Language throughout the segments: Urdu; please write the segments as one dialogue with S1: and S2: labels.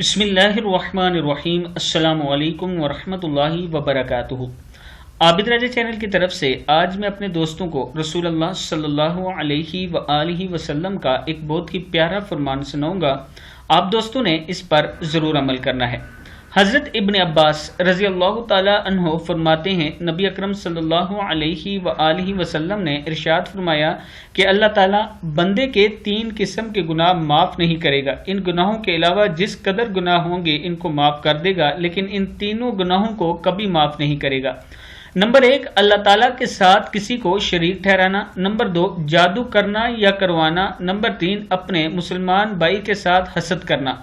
S1: بسم اللہ الرحمن الرحیم۔ السلام علیکم ورحمۃ اللہ وبرکاتہ۔ عابد راجہ چینل کی طرف سے آج میں اپنے دوستوں کو رسول اللہ صلی اللہ علیہ وآلہ وسلم کا ایک بہت ہی پیارا فرمان سناؤں گا۔ آپ دوستوں نے اس پر ضرور عمل کرنا ہے۔ حضرت ابن عباس رضی اللہ تعالی عنہ فرماتے ہیں، نبی اکرم صلی اللہ علیہ وآلہ وسلم نے ارشاد فرمایا کہ اللہ تعالیٰ بندے کے 3 قسم کے گناہ معاف نہیں کرے گا۔ ان گناہوں کے علاوہ جس قدر گناہ ہوں گے ان کو معاف کر دے گا، لیکن ان تینوں گناہوں کو کبھی معاف نہیں کرے گا۔ نمبر 1، اللہ تعالیٰ کے ساتھ کسی کو شریک ٹھہرانا۔ نمبر 2، جادو کرنا یا کروانا۔ نمبر 3، اپنے مسلمان بھائی کے ساتھ حسد کرنا۔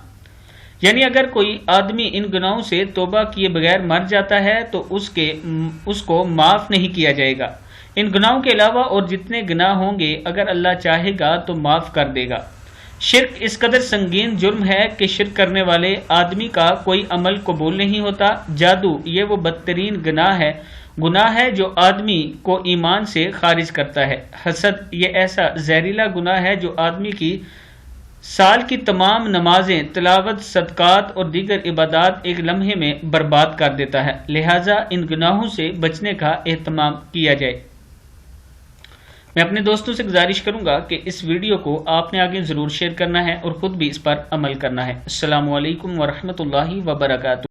S1: یعنی اگر کوئی آدمی ان گناہوں سے توبہ کیے بغیر مر جاتا ہے تو اس کو معاف نہیں کیا جائے گا۔ ان گناہوں کے علاوہ اور جتنے گناہ ہوں گے اگر اللہ چاہے گا تو معاف کر دے گا۔ شرک اس قدر سنگین جرم ہے کہ شرک کرنے والے آدمی کا کوئی عمل قبول نہیں ہوتا۔ جادو یہ وہ بدترین گناہ ہے جو آدمی کو ایمان سے خارج کرتا ہے۔ حسد یہ ایسا زہریلا گناہ ہے جو آدمی کی سال کی تمام نمازیں، تلاوت، صدقات اور دیگر عبادات ایک لمحے میں برباد کر دیتا ہے۔ لہٰذا ان گناہوں سے بچنے کا اہتمام کیا جائے۔ میں اپنے دوستوں سے گزارش کروں گا کہ اس ویڈیو کو آپ نے آگے ضرور شیئر کرنا ہے اور خود بھی اس پر عمل کرنا ہے۔ السلام علیکم ورحمۃ اللہ وبرکاتہ۔